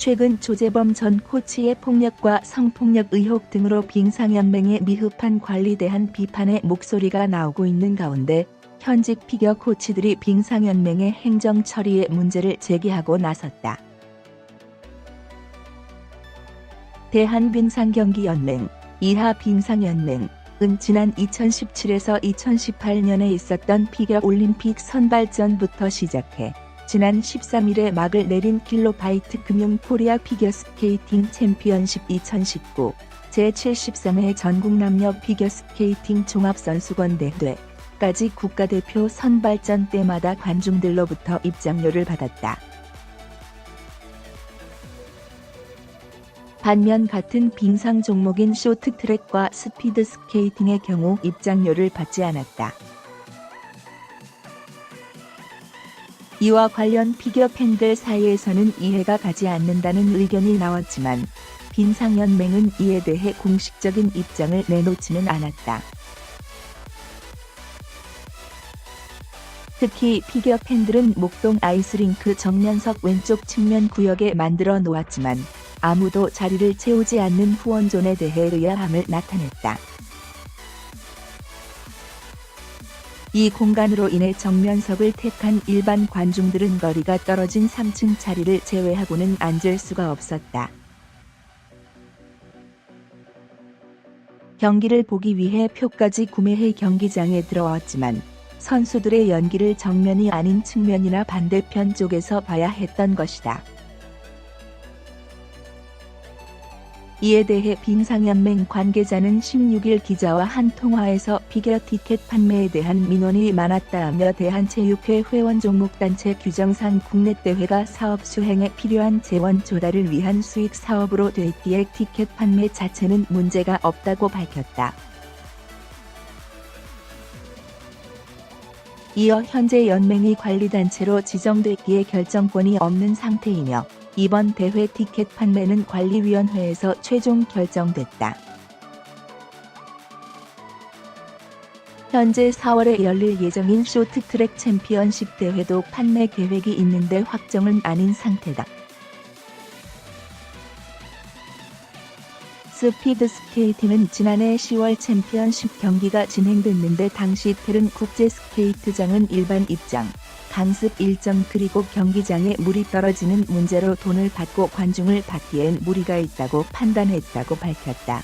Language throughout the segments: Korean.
최근 조재범 전 코치의 폭력과 성폭력 의혹 등으로 빙상연맹의 미흡한 관리에 대한 비판의 목소리가 나오고 있는 가운데 현직 피겨 코치들이 빙상연맹의 행정 처리에 문제를 제기하고 나섰다. 대한빙상경기연맹, 이하빙상연맹은 지난 2017에서 2018년에 있었던 피겨올림픽 선발전부터 시작해 지난 13일에 막을 내린 킬로바이트 금융 코리아 피겨스케이팅 챔피언십 2019 제73회 전국 남녀 피겨스케이팅 종합선수권대회까지 국가대표 선발전 때마다 관중들로부터 입장료를 받았다. 반면 같은 빙상 종목인 쇼트트랙과 스피드스케이팅의 경우 입장료를 받지 않았다. 이와 관련 피겨 팬들 사이에서는 이해가 가지 않는다는 의견이 나왔지만 빙상연맹은 이에 대해 공식적인 입장을 내놓지는 않았다. 특히 피겨 팬들은 목동 아이스링크 정면석 왼쪽 측면 구역에 만들어 놓았지만 아무도 자리를 채우지 않는 후원존에 대해 의아함을 나타냈다. 이 공간으로 인해 정면석을 택한 일반 관중들은 거리가 떨어진 3층 자리를 제외하고는 앉을 수가 없었다. 경기를 보기 위해 표까지 구매해 경기장에 들어왔지만 선수들의 연기를 정면이 아닌 측면이나 반대편 쪽에서 봐야 했던 것이다. 이에 대해 빙상연맹 관계자는 16일 기자와 한 통화에서 피겨 티켓 판매에 대한 민원이 많았다며 대한체육회 회원 종목단체 규정상 국내 대회가 사업 수행에 필요한 재원 조달을 위한 수익 사업으로 됐기에 티켓 판매 자체는 문제가 없다고 밝혔다. 이어 현재 연맹이 관리단체로 지정됐기에 결정권이 없는 상태이며 이번 대회 티켓 판매는 관리위원회에서 최종 결정됐다. 현재 4월에 열릴 예정인 쇼트트랙 챔피언십 대회도 판매 계획이 있는데 확정은 아닌 상태다. 스피드스케이팅은 지난해 10월 챔피언십 경기가 진행됐는데 당시 텔은 국제스케이트장은 일반 입장, 강습 일정 그리고 경기장에 물이 떨어지는 문제로 돈을 받고 관중을 받기엔 무리가 있다고 판단했다고 밝혔다.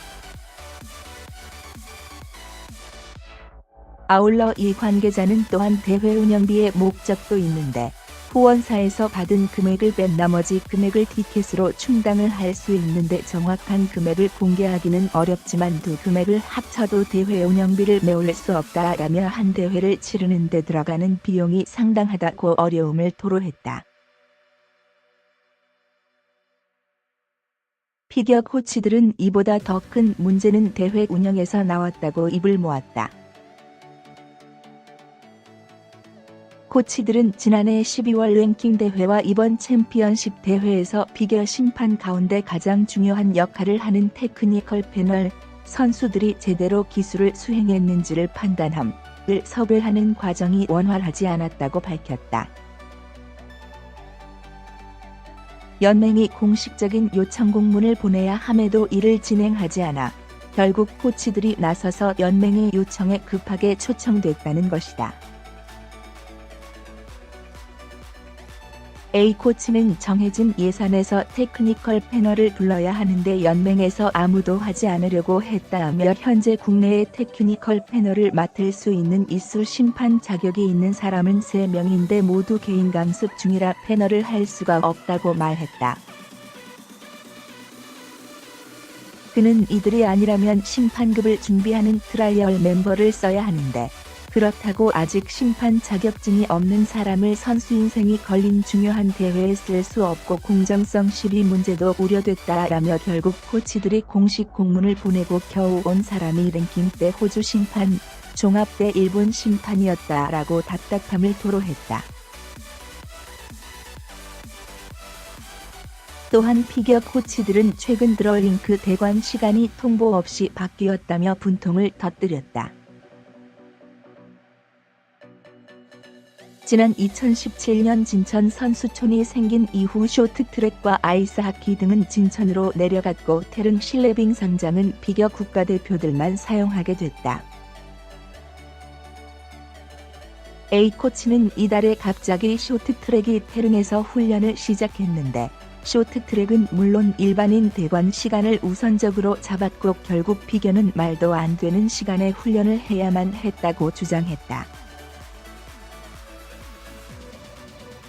아울러 이 관계자는 또한 대회 운영비의 목적도 있는데 후원사에서 받은 금액을 뺀 나머지 금액을 티켓으로 충당을 할 수 있는데 정확한 금액을 공개하기는 어렵지만 두 금액을 합쳐도 대회 운영비를 메울 수 없다라며 한 대회를 치르는 데 들어가는 비용이 상당하다고 어려움을 토로했다. 피겨 코치들은 이보다 더 큰 문제는 대회 운영에서 나왔다고 입을 모았다. 코치들은 지난해 12월 랭킹 대회와 이번 챔피언십 대회에서 피겨 심판 가운데 가장 중요한 역할을 하는 테크니컬 패널, 선수들이 제대로 기술을 수행했는지를 판단함을 섭외하는 과정이 원활하지 않았다고 밝혔다. 연맹이 공식적인 요청 공문을 보내야 함에도 이를 진행하지 않아 결국 코치들이 나서서 연맹의 요청에 급하게 초청됐다는 것이다. A코치는 정해진 예산에서 테크니컬 패널을 불러야 하는데 연맹에서 아무도 하지 않으려고 했다며 현재 국내의 테크니컬 패널을 맡을 수 있는 이수 심판 자격이 있는 사람은 3명인데 모두 개인 강습 중이라 패널을 할 수가 없다고 말했다. 그는 이들이 아니라면 심판급을 준비하는 트라이얼 멤버를 써야 하는데 그렇다고 아직 심판 자격증이 없는 사람을 선수 인생이 걸린 중요한 대회에 쓸 수 없고 공정성 시비 문제도 우려됐다라며 결국 코치들이 공식 공문을 보내고 겨우 온 사람이 랭킹 때 호주 심판, 종합 때 일본 심판이었다라고 답답함을 토로했다. 또한 피겨 코치들은 최근 들어 링크 대관 시간이 통보 없이 바뀌었다며 분통을 터뜨렸다. 지난 2017년 진천 선수촌이 생긴 이후 쇼트트랙과 아이스하키 등은 진천으로 내려갔고 태릉 실내빙상장은 피겨 국가대표들만 사용하게 됐다. A코치는 이달에 갑자기 쇼트트랙이 태릉에서 훈련을 시작했는데 쇼트트랙은 물론 일반인 대관 시간을 우선적으로 잡았고 결국 피겨는 말도 안 되는 시간에 훈련을 해야만 했다고 주장했다.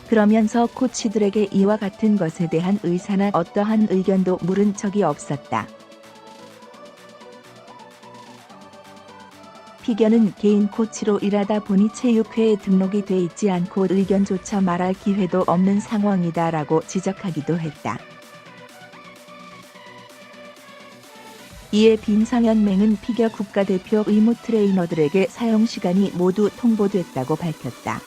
그러면서 코치들에게 이와 같은 것에 대한 의사나 어떠한 의견도 물은 적이 없었다. 피겨는 개인 코치로 일하다 보니 체육회에 등록이 돼 있지 않고 의견조차 말할 기회도 없는 상황이다라고 지적하기도 했다. 이에 빙상연맹은 피겨 국가대표 의무 트레이너들에게 사용 시간이 모두 통보됐다고 밝혔다.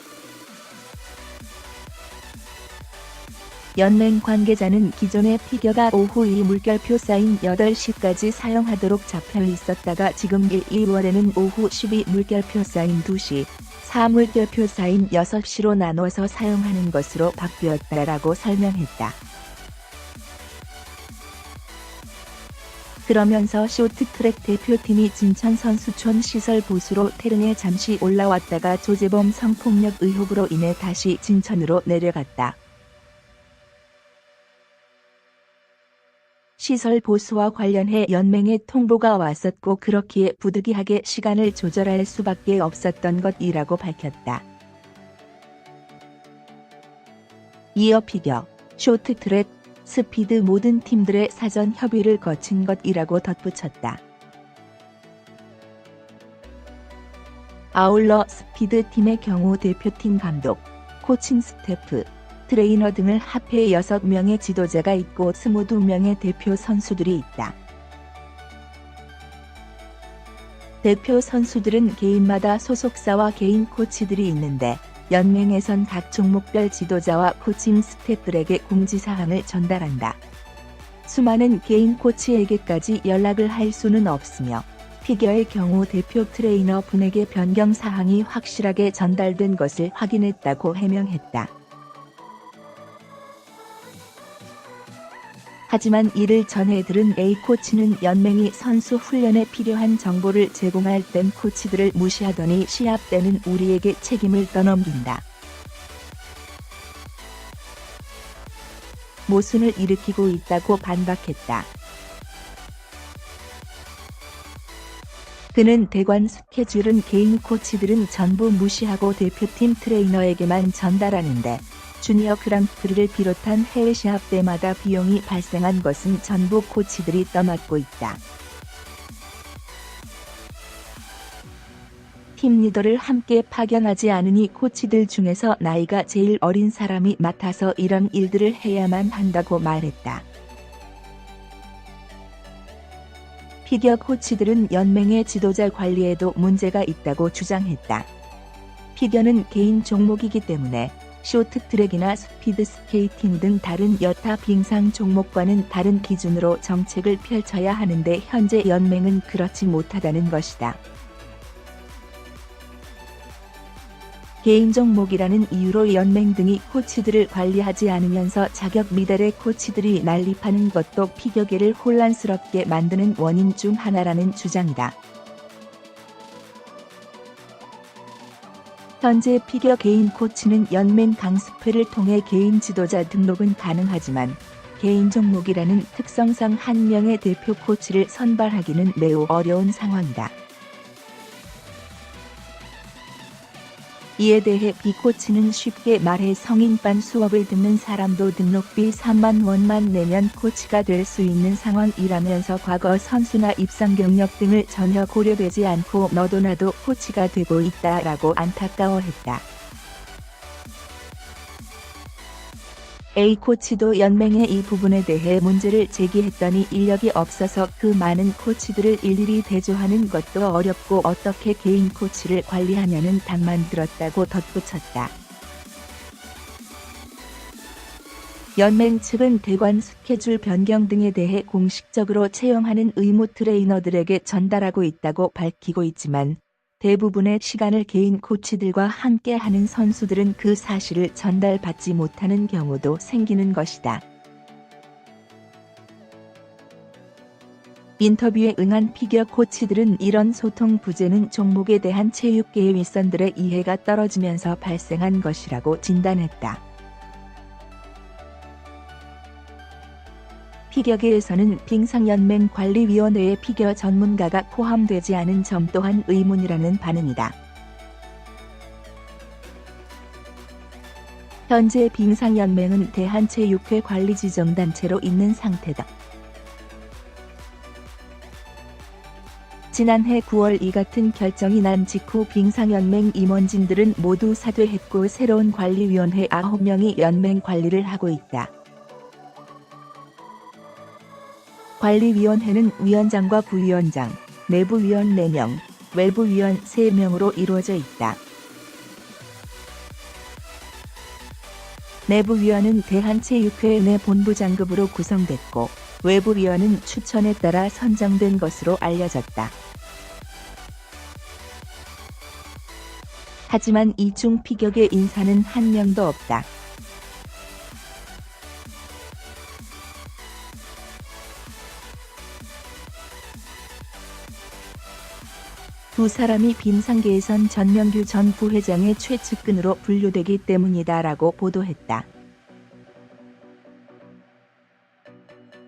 연맹 관계자는 기존의 피겨가 오후 2 물결표 사인 8시까지 사용하도록 잡혀 있었다가 지금 1, 2월에는 오후 12 물결표 사인 2시, 4 물결표 사인 6시로 나눠서 사용하는 것으로 바뀌었다라고 설명했다. 그러면서 쇼트트랙 대표팀이 진천 선수촌 시설 보수로 태릉에 잠시 올라왔다가 조재범 성폭력 의혹으로 인해 다시 진천으로 내려갔다. 시설 보수와 관련해 연맹에 통보가 왔었고 그렇기에 부득이하게 시간을 조절할 수밖에 없었던 것이라고 밝혔다. 이어 피겨, 쇼트트랙, 스피드 모든 팀들의 사전 협의를 거친 것이라고 덧붙였다. 아울러 스피드팀의 경우 대표팀 감독, 코칭 스태프, 트레이너 등을 합해 6명의 지도자가 있고 22명의 대표 선수들이 있다. 대표 선수들은 개인마다 소속사와 개인 코치들이 있는데 연맹에선 각 종목별 지도자와 코칭 스태프들에게 공지사항을 전달한다. 수많은 개인 코치에게까지 연락을 할 수는 없으며 피겨의 경우 대표 트레이너 분에게 변경 사항이 확실하게 전달된 것을 확인했다고 해명했다. 하지만 이를 전해 들은 A코치는 연맹이 선수 훈련에 필요한 정보를 제공할 땐 코치들을 무시하더니 시합 때는 우리에게 책임을 떠넘긴다. 모순을 일으키고 있다고 반박했다. 그는 대관 스케줄은 개인 코치들은 전부 무시하고 대표팀 트레이너에게만 전달하는데 주니어 그랑프리를 비롯한 해외 시합 때마다 비용이 발생한 것은 전부 코치들이 떠맡고 있다. 팀 리더를 함께 파견하지 않으니 코치들 중에서 나이가 제일 어린 사람이 맡아서 이런 일들을 해야만 한다고 말했다. 피겨 코치들은 연맹의 지도자 관리에도 문제가 있다고 주장했다. 피겨는 개인 종목이기 때문에 쇼트트랙이나 스피드 스케이팅 등 다른 여타 빙상 종목과는 다른 기준으로 정책을 펼쳐야 하는데 현재 연맹은 그렇지 못하다는 것이다. 개인 종목이라는 이유로 연맹 등이 코치들을 관리하지 않으면서 자격 미달의 코치들이 난립하는 것도 피겨계를 혼란스럽게 만드는 원인 중 하나라는 주장이다. 현재 피겨 개인 코치는 연맹 강습회를 통해 개인 지도자 등록은 가능하지만 개인 종목이라는 특성상 한 명의 대표 코치를 선발하기는 매우 어려운 상황이다. 이에 대해 B코치는 쉽게 말해 성인반 수업을 듣는 사람도 등록비 3만 원만 내면 코치가 될 수 있는 상황이라면서 과거 선수나 입상 경력 등을 전혀 고려되지 않고 너도 나도 코치가 되고 있다라고 안타까워했다. A코치도 연맹의 이 부분에 대해 문제를 제기했더니 인력이 없어서 그 많은 코치들을 일일이 대조하는 것도 어렵고 어떻게 개인 코치를 관리하냐는 답만 들었다고 덧붙였다. 연맹 측은 대관 스케줄 변경 등에 대해 공식적으로 채용하는 의무 트레이너들에게 전달하고 있다고 밝히고 있지만 대부분의 시간을 개인 코치들과 함께하는 선수들은 그 사실을 전달받지 못하는 경우도 생기는 것이다. 인터뷰에 응한 피겨 코치들은 이런 소통 부재는 종목에 대한 체육계의 윗선들의 이해가 떨어지면서 발생한 것이라고 진단했다. 피겨계에서는 빙상연맹 관리위원회에 피겨 전문가가 포함되지 않은 점 또한 의문이라는 반응이다. 현재 빙상연맹은 대한체육회 관리지정단체로 있는 상태다. 지난해 9월 이 같은 결정이 난 직후 빙상연맹 임원진들은 모두 사퇴했고 새로운 관리위원회 9명이 연맹 관리를 하고 있다. 관리위원회는 위원장과 부위원장, 내부위원 4명, 외부위원 3명으로 이루어져 있다. 내부위원은 대한체육회 내 본부장급으로 구성됐고 외부위원은 추천에 따라 선정된 것으로 알려졌다. 하지만 이 중 피겨계 인사는 한 명도 없다. 두 사람이 빙상계에선 전명규 전 부회장의 최측근으로 분류되기 때문이다라고 보도했다.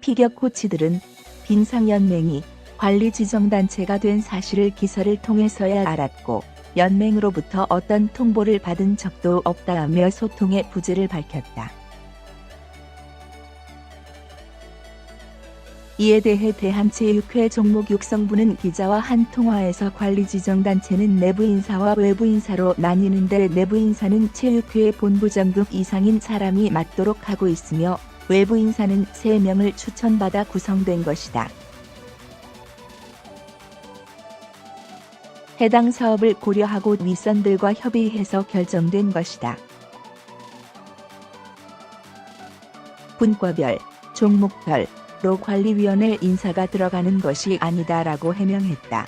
피겨 코치들은 빙상연맹이 관리지정단체가 된 사실을 기사를 통해서야 알았고 연맹으로부터 어떤 통보를 받은 적도 없다며 소통의 부재를 밝혔다. 이에 대해 대한체육회 종목 육성부는 기자와 한 통화에서 관리지정단체는 내부인사와 외부인사로 나뉘는데 내부인사는 체육회 본부장급 이상인 사람이 맡도록 하고 있으며 외부인사는 3명을 추천받아 구성된 것이다. 해당 사업을 고려하고 윗선들과 협의해서 결정된 것이다. 분과별, 종목별로 관리위원회 인사가 들어가는 것이 아니다라고 해명했다.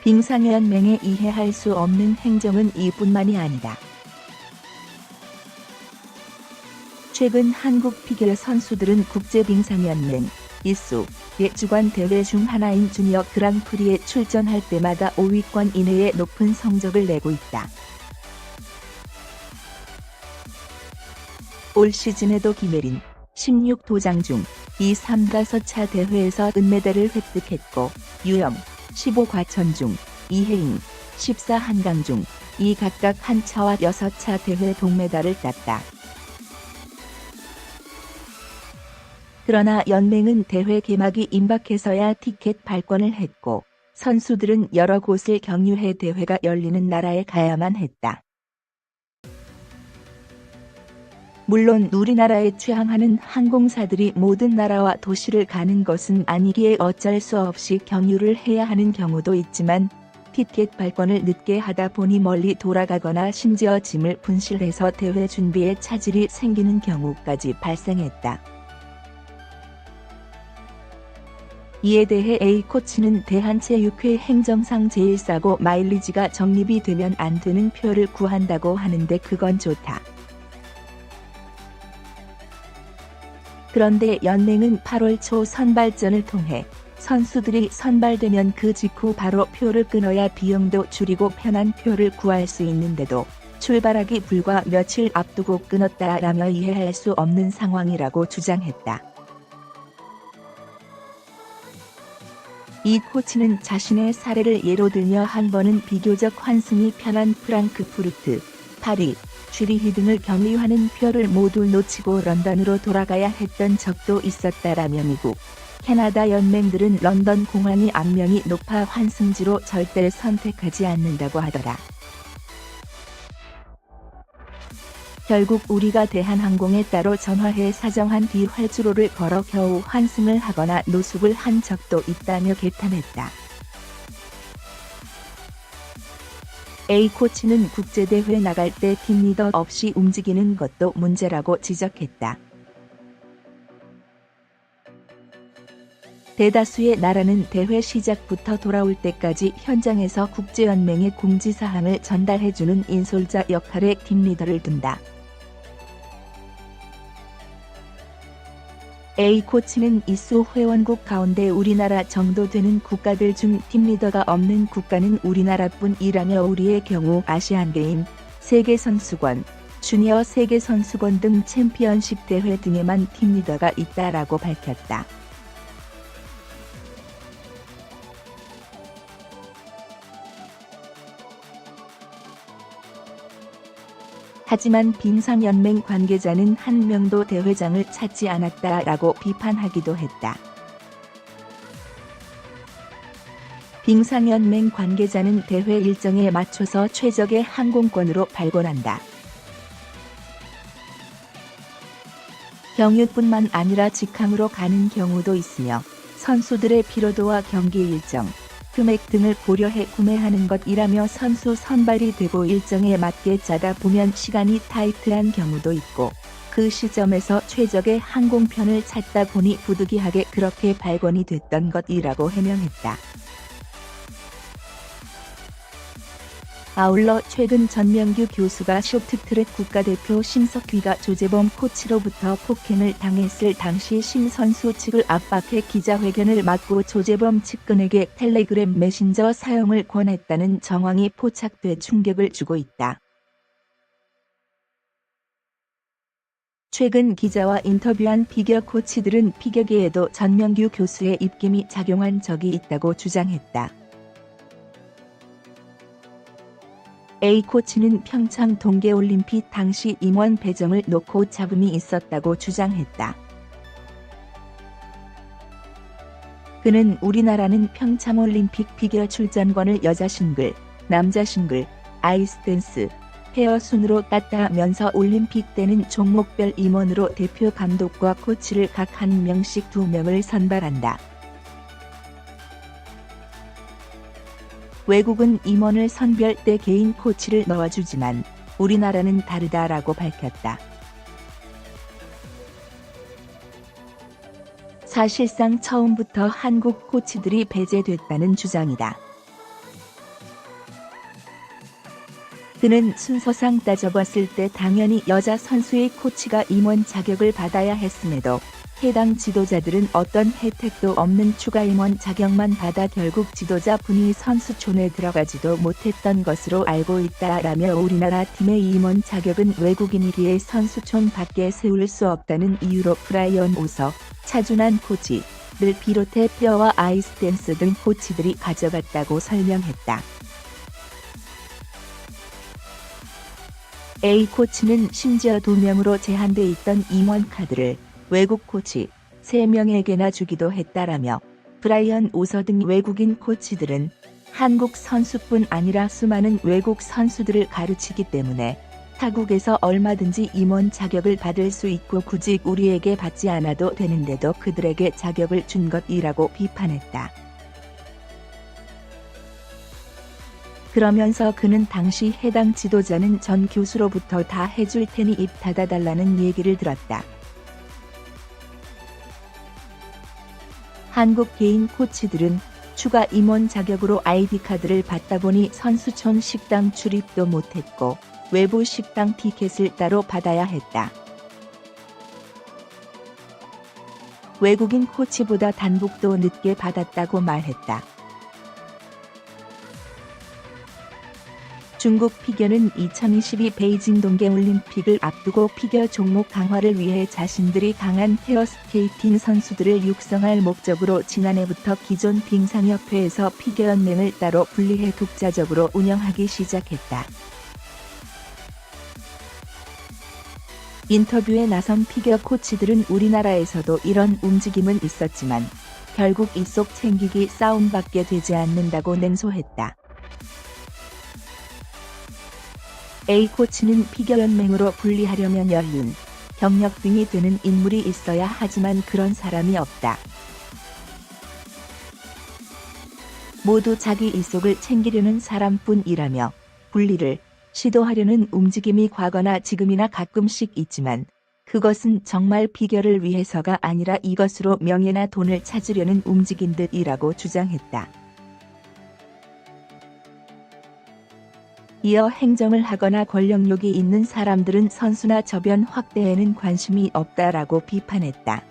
빙상연맹에 이해할 수 없는 행정은 이뿐만이 아니다. 최근 한국 피겨 선수들은 국제빙상연맹 ISU의 주관 대회 중 하나인 주니어 그랑프리에 출전할 때마다 5위권 이내의 높은 성적을 내고 있다. 올 시즌에도 김혜린, 16도장 중 2, 3, 5차 대회에서 은메달을 획득했고 유영, 15과천 중 이혜인, 14 한강 중 이 각각 한 차와 6차 대회 동메달을 땄다. 그러나 연맹은 대회 개막이 임박해서야 티켓 발권을 했고 선수들은 여러 곳을 경유해 대회가 열리는 나라에 가야만 했다. 물론 우리나라에 취항하는 항공사들이 모든 나라와 도시를 가는 것은 아니기에 어쩔 수 없이 경유를 해야 하는 경우도 있지만 티켓 발권을 늦게 하다 보니 멀리 돌아가거나 심지어 짐을 분실해서 대회 준비에 차질이 생기는 경우까지 발생했다. 이에 대해 A코치는 대한체육회 행정상 제일 싸고 마일리지가 적립이 되면 안 되는 표를 구한다고 하는데 그건 좋다. 그런데 연맹은 8월 초 선발전을 통해 선수들이 선발되면 그 직후 바로 표를 끊어야 비용도 줄이고 편한 표를 구할 수 있는데도 출발하기 불과 며칠 앞두고 끊었다라며 이해할 수 없는 상황이라고 주장했다. 이 코치는 자신의 사례를 예로 들며 한 번은 비교적 환승이 편한 프랑크푸르트, 파리, 쥐리히 등을 경유하는 표를 모두 놓치고 런던으로 돌아가야 했던 적도 있었다라며 미국, 캐나다 연맹들은 런던 공항이 악명이 높아 환승지로 절대 선택하지 않는다고 하더라. 결국 우리가 대한항공에 따로 전화해 사정한 뒤 활주로를 걸어 겨우 환승을 하거나 노숙을 한 적도 있다며 개탄했다. A코치는 국제대회 나갈 때 팀리더 없이 움직이는 것도 문제라고 지적했다. 대다수의 나라는 대회 시작부터 돌아올 때까지 현장에서 국제연맹의 공지사항을 전달해주는 인솔자 역할의 팀리더를 둔다. A코치는 이수 회원국 가운데 우리나라 정도 되는 국가들 중 팀리더가 없는 국가는 우리나라뿐이라며 우리의 경우 아시안게임, 세계선수권, 주니어 세계선수권 등 챔피언십 대회 등에만 팀리더가 있다라고 밝혔다. 하지만 빙상연맹 관계자는 한 명도 대회장을 찾지 않았다라고 비판하기도 했다. 빙상연맹 관계자는 대회 일정에 맞춰서 최적의 항공권으로 발권한다. 경유뿐만 아니라 직항으로 가는 경우도 있으며 선수들의 피로도와 경기 일정, 금액 등을 고려해 구매하는 것이라며 선수 선발이 되고 일정에 맞게 짜다 보면 시간이 타이트한 경우도 있고 그 시점에서 최적의 항공편을 찾다 보니 부득이하게 그렇게 발권이 됐던 것이라고 해명했다. 아울러 최근 전명규 교수가 쇼트트랙 국가대표 심석휘가 조재범 코치로부터 폭행을 당했을 당시 심 선수 측을 압박해 기자회견을 막고 조재범 측근에게 텔레그램 메신저 사용을 권했다는 정황이 포착돼 충격을 주고 있다. 최근 기자와 인터뷰한 피겨 코치들은 피겨계에도 전명규 교수의 입김이 작용한 적이 있다고 주장했다. A코치는 평창 동계올림픽 당시 임원 배정을 놓고 잡음이 있었다고 주장했다. 그는 우리나라는 평창올림픽 피겨 출전권을 여자 싱글, 남자 싱글, 아이스댄스, 페어 순으로 땄다면서 올림픽 때는 종목별 임원으로 대표 감독과 코치를 각 한 명씩 2명을 선발한다. 외국은 임원을 선별 때 개인 코치를 넣어주지만 우리나라는 다르다라고 밝혔다. 사실상 처음부터 한국 코치들이 배제됐다는 주장이다. 그는 순서상 따져봤을 때 당연히 여자 선수의 코치가 임원 자격을 받아야 했음에도 해당 지도자들은 어떤 혜택도 없는 추가 임원 자격만 받아 결국 지도자분이 선수촌에 들어가지도 못했던 것으로 알고 있다라며 우리나라 팀의 임원 자격은 외국인이기에 선수촌 밖에 세울 수 없다는 이유로 브라이언 오서, 차준환 코치를 비롯해 페어와 아이스댄스 등 코치들이 가져갔다고 설명했다. A코치는 심지어 2명으로 제한돼 있던 임원 카드를 외국 코치 3명에게나 주기도 했다라며 브라이언 오서 등 외국인 코치들은 한국 선수뿐 아니라 수많은 외국 선수들을 가르치기 때문에 타국에서 얼마든지 임원 자격을 받을 수 있고 굳이 우리에게 받지 않아도 되는데도 그들에게 자격을 준 것이라고 비판했다. 그러면서 그는 당시 해당 지도자는 전 교수로부터 다 해줄 테니 입 닫아달라는 얘기를 들었다. 한국 개인 코치들은 추가 임원 자격으로 아이디카드를 받다 보니 선수촌 식당 출입도 못했고 외부 식당 티켓을 따로 받아야 했다. 외국인 코치보다 단복도 늦게 받았다고 말했다. 중국 피겨는 2022 베이징 동계올림픽을 앞두고 피겨 종목 강화를 위해 자신들이 강한 페어스케이팅 선수들을 육성할 목적으로 지난해부터 기존 빙상협회에서 피겨연맹을 따로 분리해 독자적으로 운영하기 시작했다. 인터뷰에 나선 피겨 코치들은 우리나라에서도 이런 움직임은 있었지만 결국 입속 챙기기 싸움밖에 되지 않는다고 냉소했다. A코치는 피겨연맹으로 분리하려면 연륜, 경력 등이 되는 인물이 있어야 하지만 그런 사람이 없다. 모두 자기 입속을 챙기려는 사람뿐이라며 분리를 시도하려는 움직임이 과거나 지금이나 가끔씩 있지만 그것은 정말 피겨를 위해서가 아니라 이것으로 명예나 돈을 찾으려는 움직임들이라고 주장했다. 이어 행정을 하거나 권력욕이 있는 사람들은 선수나 저변 확대에는 관심이 없다라고 비판했다.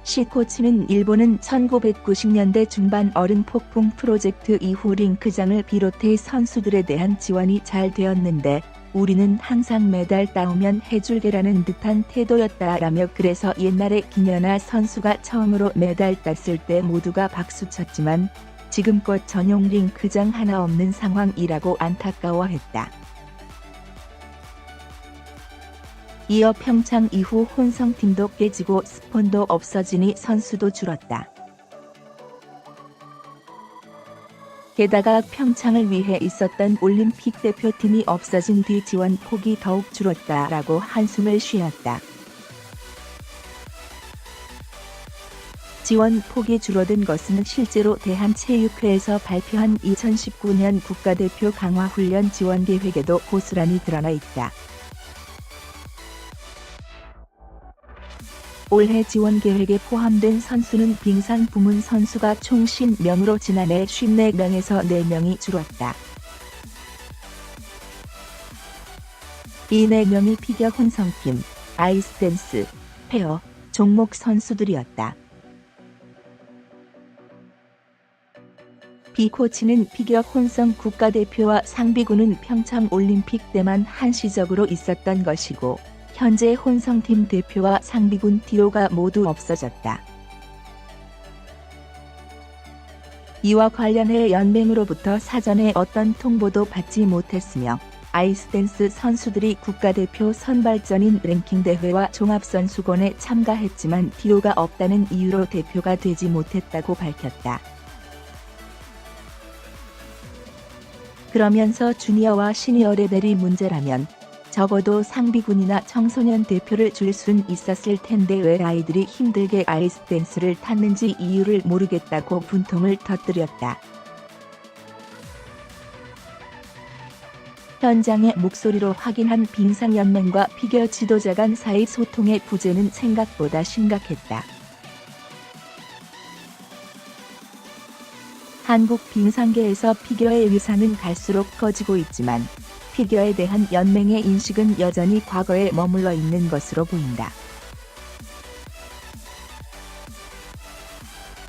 시코치는 일본은 1990년대 중반 얼음 폭풍 프로젝트 이후 링크장을 비롯해 선수들에 대한 지원이 잘 되었는데 우리는 항상 메달 따오면 해줄게라는 듯한 태도였다라며, 그래서 옛날에 김연아 선수가 처음으로 메달 땄을 때 모두가 박수쳤지만 지금껏 전용 링크장 하나 없는 상황이라고 안타까워했다. 이어 평창 이후 혼성팀도 깨지고 스폰도 없어지니 선수도 줄었다. 게다가 평창을 위해 있었던 올림픽 대표팀이 없어진 뒤 지원 폭이 더욱 줄었다라고 한숨을 쉬었다. 지원 폭이 줄어든 것은 실제로 대한체육회에서 발표한 2019년 국가대표 강화훈련 지원 계획에도 고스란히 드러나 있다. 올해 지원 계획에 포함된 선수는 빙상 부문 선수가 총 50명으로 지난해 54명에서 4명이 줄었다. 이 4명이 피겨 혼성팀, 아이스댄스, 페어, 종목 선수들이었다. 비 코치는 피겨 혼성 국가대표와 상비군은 평창 올림픽 때만 한시적으로 있었던 것이고 현재 혼성팀 대표와 상비군 티오가 모두 없어졌다. 이와 관련해 연맹으로부터 사전에 어떤 통보도 받지 못했으며 아이스댄스 선수들이 국가대표 선발전인 랭킹대회와 종합선수권에 참가했지만 티오가 없다는 이유로 대표가 되지 못했다고 밝혔다. 그러면서 주니어와 시니어 레벨이 문제라면 적어도 상비군이나 청소년 대표를 줄 순 있었을 텐데 왜 아이들이 힘들게 아이스댄스를 탔는지 이유를 모르겠다고 분통을 터뜨렸다. 현장의 목소리로 확인한 빙상연맹과 피겨 지도자 간 사이 소통의 부재는 생각보다 심각했다. 한국 빙상계에서 피겨의 위상은 갈수록 커지고 있지만 피겨에 대한 연맹의 인식은 여전히 과거에 머물러 있는 것으로 보인다.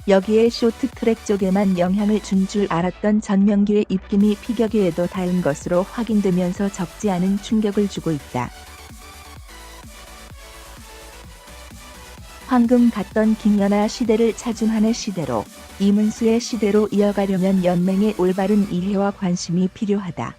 여기에 쇼트트랙 쪽에만 영향을 준 줄 알았던 전명기의 입김이 피겨계에도 닿은 것으로 확인되면서 적지 않은 충격을 주고 있다. 황금 같던 김연아 시대를 차준환의 시대로, 이문수의 시대로 이어가려면 연맹의 올바른 이해와 관심이 필요하다.